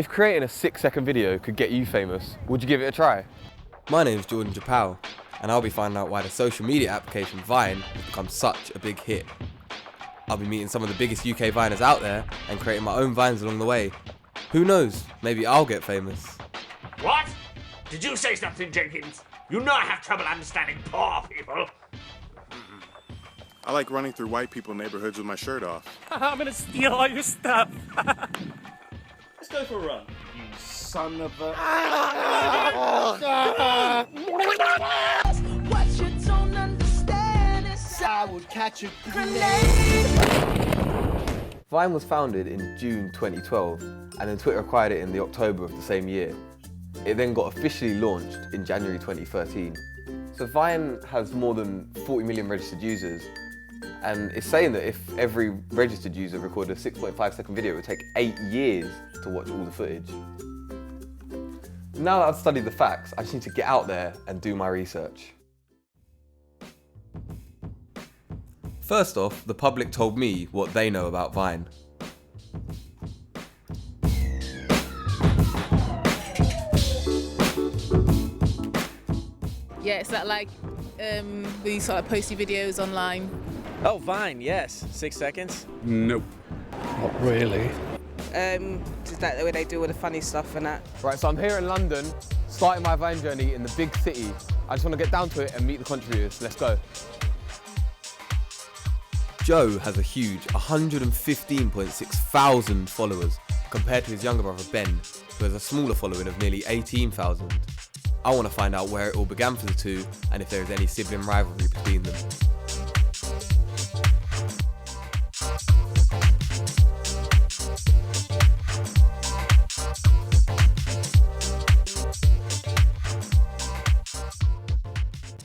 If creating a 6-second video could get you famous, would you give it a try? My name's Jordan Japal, and I'll be finding out why the social media application Vine has become such a big hit. I'll be meeting some of the biggest UK Viners out there and creating my own Vines along the way. Who knows, maybe I'll get famous. What? Did you say something, Jenkins? You know I have trouble understanding poor people. I like running through white people neighborhoods with my shirt off. I'm gonna steal all your stuff. Let's go for a run. You son of a... What you don't understand is I would catch a grenade. Vine was founded in June 2012, and then Twitter acquired it in the October of the same year. It then got officially launched in January 2013. So Vine has more than 40 million registered users, and it's saying that if every registered user recorded a 6.5-second video, it would take 8 years to watch all the footage. Now that I've studied the facts, I just need to get out there and do my research. First off, the public told me what they know about Vine. Yeah, it's that like we sort of post your videos online. Oh, Vine, yes. 6 seconds. Nope. Not really. Is that the way they do all the funny stuff and that? Right, so I'm here in London, starting my Vine journey in the big city. I just want to get down to it and meet the contributors. Let's go. Joe has a huge 115.6 thousand followers compared to his younger brother Ben, who has a smaller following of nearly 18,000. I want to find out where it all began for the two and if there is any sibling rivalry between them.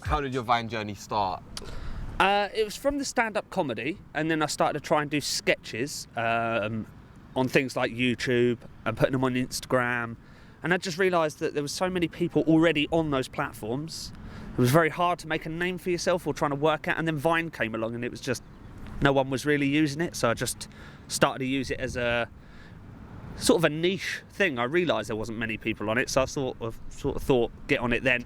How did your Vine journey start? It was from the stand-up comedy, and then I started to try and do sketches on things like YouTube and putting them on Instagram. And I just realised that there were so many people already on those platforms. It was very hard to make a name for yourself or trying to work out. And then Vine came along, and it was just no one was really using it. So I just started to use it as a sort of a niche thing. I realised there wasn't many people on it, so I sort of thought, get on it then.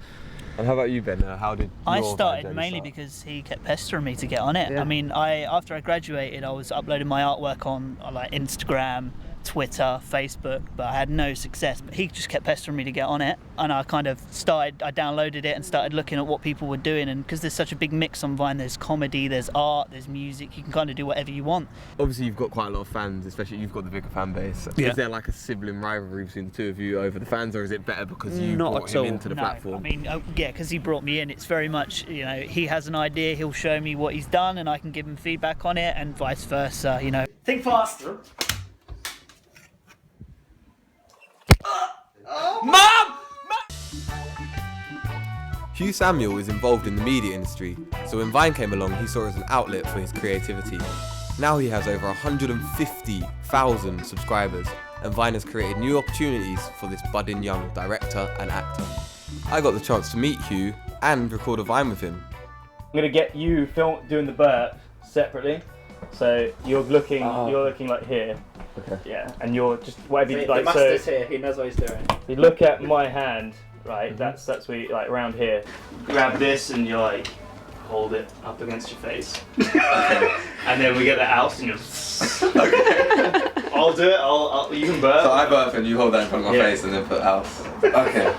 And how about you, Ben? How did I your started Vine journey mainly start? because he kept pestering me to get on it. Yeah. I mean, after I graduated, I was uploading my artwork on like Instagram, Twitter, Facebook, but I had no success. But he just kept pestering me to get on it, and I downloaded it and started looking at what people were doing. And because there's such a big mix on Vine, there's comedy, there's art, there's music. You can kind of do whatever you want. Obviously, you've got quite a lot of fans, especially you've got the bigger fan base. Yeah. Is there like a sibling rivalry between the two of you over the fans, or is it better because you Not brought at him all. into the No, platform? I mean, yeah, because he brought me in. It's very much, he has an idea, he'll show me what he's done, and I can give him feedback on it, and vice versa. Think faster. Hugh Samuel is involved in the media industry, so when Vine came along, he saw it as an outlet for his creativity. Now he has over 150,000 subscribers, and Vine has created new opportunities for this budding young director and actor. I got the chance to meet Hugh and record a Vine with him. I'm gonna get you doing the burp separately. So you're looking like here. Okay. Yeah, and you're just whatever you like. The So master's here, he knows what he's doing. you look at my hand, right? That's where you, like around here. Grab this and you like hold it up against your face. Okay. And then we get the house and you. Okay. I'll do it. I'll you can burp. So I burp and you hold that in front of my face and then put house. Okay.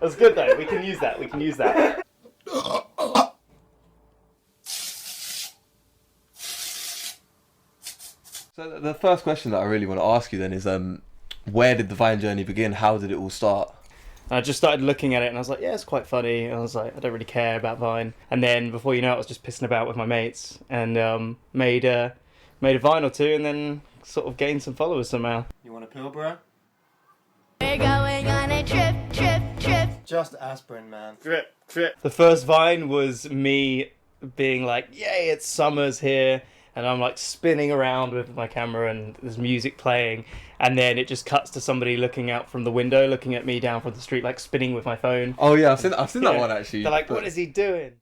That's good though. We can use that. So the first question that I really want to ask you then is, where did the Vine journey begin? How did it all start? I just started looking at it and I was like, yeah, it's quite funny. And I was like, I don't really care about Vine. And then before you know it, I was just pissing about with my mates and made a Vine or two and then sort of gained some followers somehow. You want a pill, bro? We're going on a trip. Just aspirin, man. Trip. The first Vine was me being like, yay, it's summer's here. And I'm like spinning around with my camera and there's music playing. And then it just cuts to somebody looking out from the window, looking at me down from the street, like spinning with my phone. Oh yeah, I've seen that one actually. They're like, what is he doing?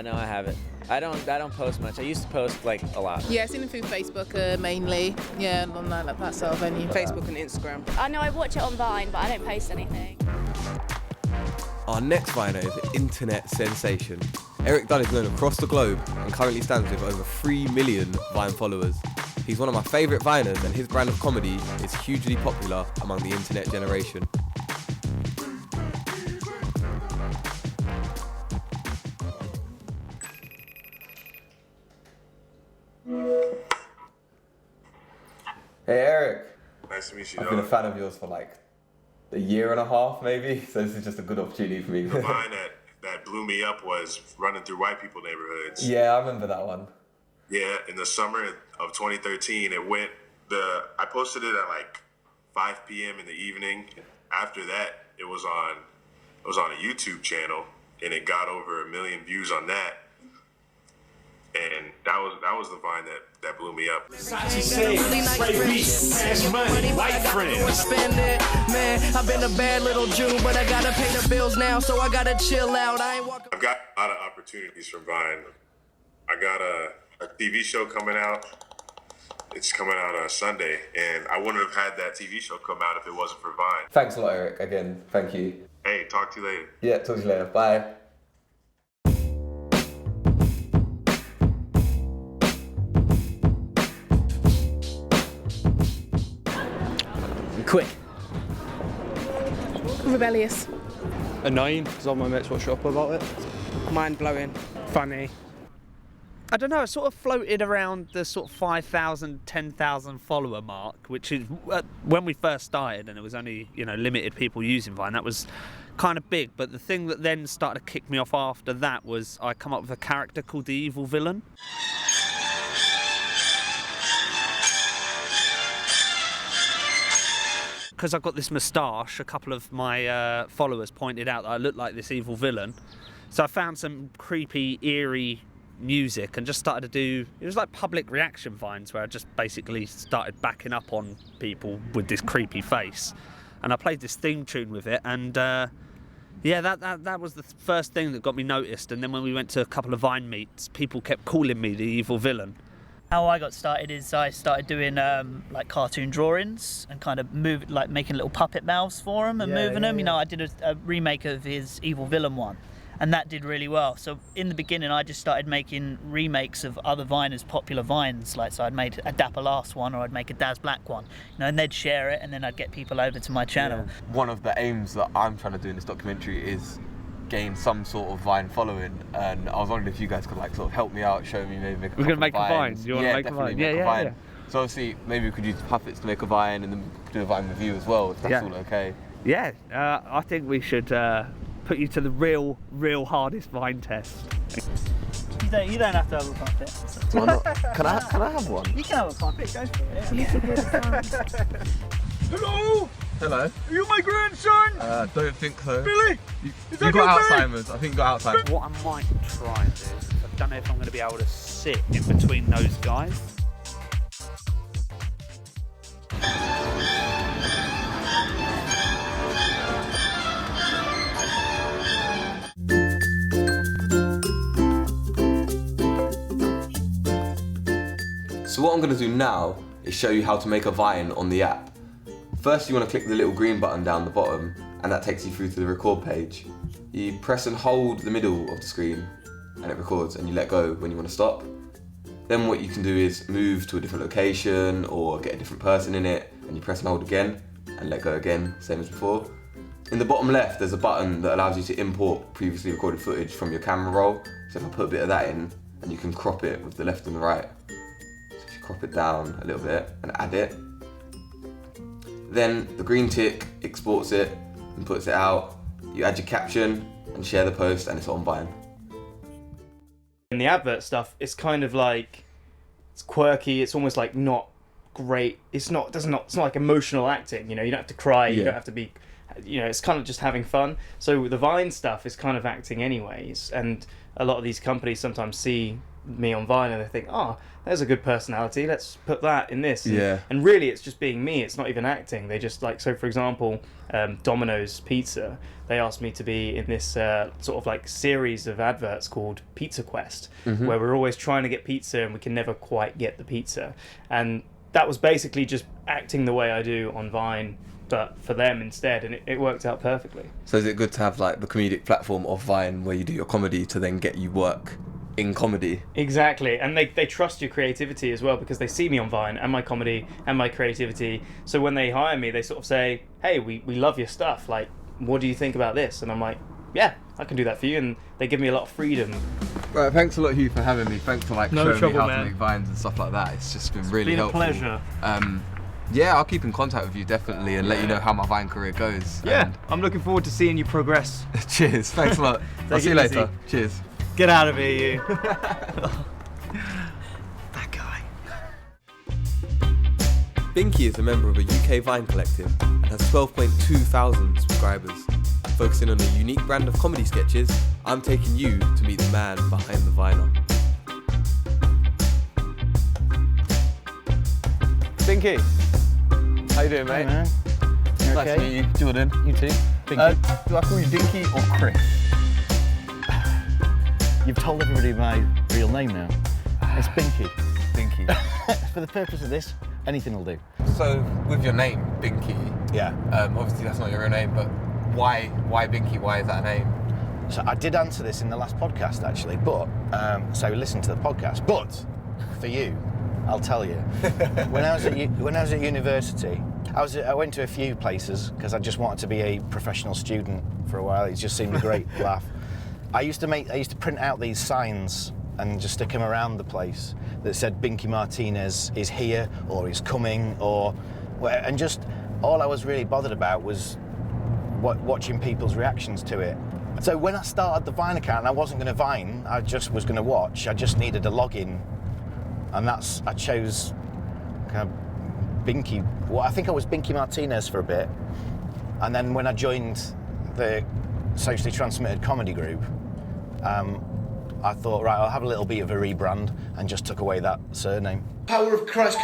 No, I haven't. I don't post much. I used to post like a lot. Yeah, I've seen them through Facebook mainly. Yeah, online like that sort of venue. Facebook and Instagram. I know I watch it on Vine, but I don't post anything. Our next Viner is an internet sensation. Eric Dunn is known across the globe and currently stands with over 3 million Vine followers. He's one of my favourite Viners and his brand of comedy is hugely popular among the internet generation. Hey Eric. Nice to meet you. I've been a fan of yours for like a year and a half maybe, so this is just a good opportunity for me. The vine that blew me up was running through white people neighborhoods. Yeah, I remember that one. Yeah, in the summer of 2013, I posted it at like 5 p.m. in the evening. After that, it was on a YouTube channel, and it got over 1 million views on that. And that was the Vine that blew me up. Man, I've been a bad little Jew, but I gotta pay the bills now, so I gotta chill out. I've got a lot of opportunities from Vine. I got a TV show coming out. It's coming out on Sunday, and I wouldn't have had that TV show come out if it wasn't for Vine. Thanks a lot, Eric. Again, thank you. Hey, talk to you later. Yeah, talk to you later. Bye. Quick. Rebellious. Annoying, because all my mates will shut up about it. Mind-blowing. Funny. I don't know, it sort of floated around the sort of 5,000, 10,000 follower mark, which is when we first started and it was only, limited people using Vine. That was kind of big, but the thing that then started to kick me off after that was I come up with a character called the Evil Villain. Because I've got this moustache, a couple of my followers pointed out that I look like this evil villain. So I found some creepy, eerie music and just started to do, it was like public reaction Vines where I just basically started backing up on people with this creepy face. And I played this theme tune with it, and yeah, that was the first thing that got me noticed. And then when we went to a couple of Vine meets, people kept calling me the evil villain. How I got started is I started doing like cartoon drawings and kind of making little puppet mouths for them and moving them. I did a remake of his Evil Villain one, and that did really well. So in the beginning, I just started making remakes of other Viners' popular Vines. So I'd made a Dapper Last one, or I'd make a Daz Black one, and they'd share it, and then I'd get people over to my channel. Yeah. One of the aims that I'm trying to do in this documentary is gain some sort of Vine following, and I was wondering if you guys could sort of help me out, show me maybe we're gonna make a Vine. You want to make a Vine? Yeah. So obviously maybe we could use puppets to make a Vine, and then do a Vine review as well, if that's all okay. Yeah, I think we should put you to the real hardest Vine test. You don't have to have a puppet. Why not? Can I have one? You can have a puppet, go for it. Hello? Hello. Are you my grandson? Don't think so. Billy? You got Alzheimer's. I think you got Alzheimer's. What I might try and do, I don't know if I'm going to be able to sit in between those guys. So what I'm going to do now is show you how to make a Vine on the app. First you want to click the little green button down the bottom, and that takes you through to the record page. You press and hold the middle of the screen and it records, and you let go when you want to stop. Then what you can do is move to a different location or get a different person in it, and you press and hold again and let go again, same as before. In the bottom left there's a button that allows you to import previously recorded footage from your camera roll. So if I put a bit of that in, and you can crop it with the left and the right. So if you crop it down a little bit and add it, then the green tick exports it and puts it out. You add your caption and share the post, and it's on Vine. In the advert stuff, it's kind of like, it's quirky, it's almost like not great. It's not like emotional acting, you don't have to cry, you don't have to be, it's kind of just having fun. So the Vine stuff is kind of acting anyways, and a lot of these companies sometimes see me on Vine and they think, there's a good personality, let's put that in this. Yeah. And really, it's just being me. It's not even acting. They just like, so for example, Domino's Pizza, they asked me to be in this sort of like series of adverts called Pizza Quest, where we're always trying to get pizza and we can never quite get the pizza. And that was basically just acting the way I do on Vine, but for them instead, and it worked out perfectly. So is it good to have like the comedic platform of Vine where you do your comedy to then get you work in comedy? Exactly, and they trust your creativity as well, because they see me on Vine and my comedy and my creativity. So when they hire me, they sort of say, hey, we love your stuff, like, what do you think about this? And I'm like, yeah, I can do that for you, and they give me a lot of freedom. Right, thanks a lot, Hugh, for having me. Thanks for like showing me how to make Vines and stuff like that. It's just been really helpful. It's been a pleasure. Yeah, I'll keep in contact with you definitely and let you know how my Vine career goes. Yeah, I'm looking forward to seeing you progress. Cheers, thanks a lot. I'll see you later. Cheers. Get out of here, you. That guy. Binky is a member of a UK Vine collective and has 12.2 thousand subscribers. Focusing on a unique brand of comedy sketches, I'm taking you to meet the man behind the Viner. Binky, how you doing, mate? Hey, man. You Nice okay? to meet you, Jordan. You too. Binky. Do I call you Dinky or Chris? You've told everybody my real name now. It's Binky. Binky. For the purpose of this, anything will do. So, with your name, Binky, Yeah. obviously that's not your real name, but why Binky? Why is that a name? So I did answer this in the last podcast, actually, but, so listen to the podcast. But, for you, I'll tell you. When I was at university, I went to a few places because I just wanted to be a professional student for a while. It just seemed a great laugh. I used to print out these signs and just stick them around the place that said Binky Martinez is here or is coming, and just all I was really bothered about was watching people's reactions to it. So when I started the Vine account, I wasn't going to Vine, I just was going to watch. I just needed a login, and I chose kind of Binky. Well, I think I was Binky Martinez for a bit, and then when I joined the Socially Transmitted Comedy Group, I thought, right, I'll have a little bit of a rebrand, and just took away that surname. Power of Christ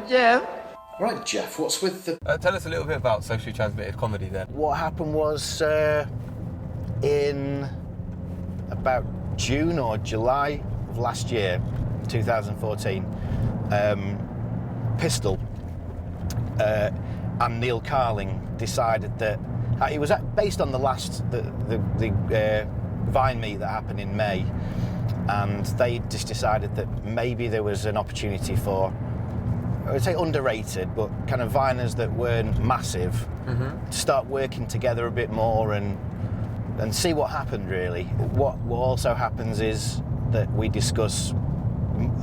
Jeff. Right, Jeff, what's with the... Tell us a little bit about Socially Transmitted Comedy then. What happened was in about June or July of last year, 2014, Pistol and Neil Carling decided that it was based on the Vine meet that happened in May, and they just decided that maybe there was an opportunity for, I would say underrated, but kind of Viners that weren't massive, to start working together a bit more and see what happened really. What also happens is that we discuss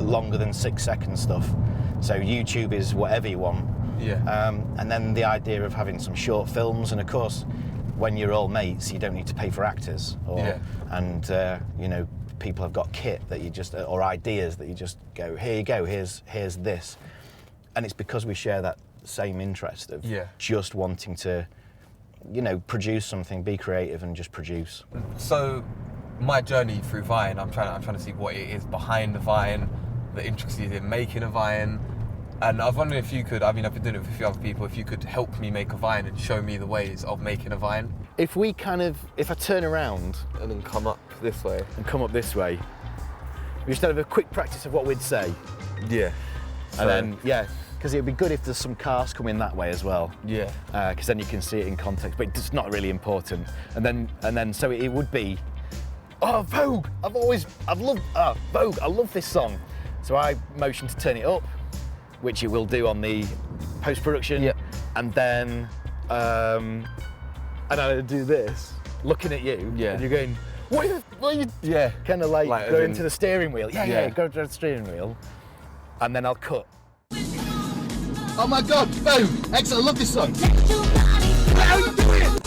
longer than 6 second stuff. So YouTube is whatever you want. Yeah. And then the idea of having some short films, and of course, when you're all mates, you don't need to pay for actors. And you know, people have got kit that you just, or ideas that you just go, here you go, here's this. And it's because we share that same interest of just wanting to, you know, produce something, be creative and just produce. So my journey through Vine, I'm trying to see what it is behind the Vine, the intricacies in making a Vine. And I was wondering if you could, I mean, I've been doing it with a few other people, if you could help me make a Vine and show me the ways of making a Vine. If I turn around and then come up this way. We just have a quick practice of what we'd say. Yeah. And then, because it'd be good if there's some cars coming that way as well. Yeah. Because then you can see it in context, but it's not really important. And then, so it would be, oh, Vogue! I've loved Vogue. I love this song. So I motion to turn it up, which it will do on the post-production. Yep. And then, and I do this, looking at you. Yeah. And you're going, what are you? Yeah. Kind of like going to the steering wheel. Yeah, go to the steering wheel. And then I'll cut. Oh my God, Vogue! Excellent, I love this song. How are you doing?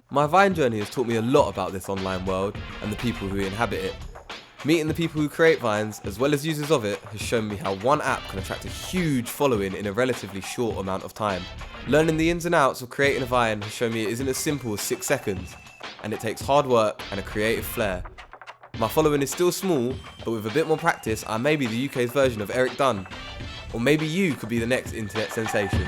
My Vine journey has taught me a lot about this online world and the people who inhabit it. Meeting the people who create Vines, as well as users of it, has shown me how one app can attract a huge following in a relatively short amount of time. Learning the ins and outs of creating a Vine has shown me it isn't as simple as 6 seconds, and it takes hard work and a creative flair. My following is still small, but with a bit more practice, I may be the UK's version of Eric Dunn. Or maybe you could be the next internet sensation.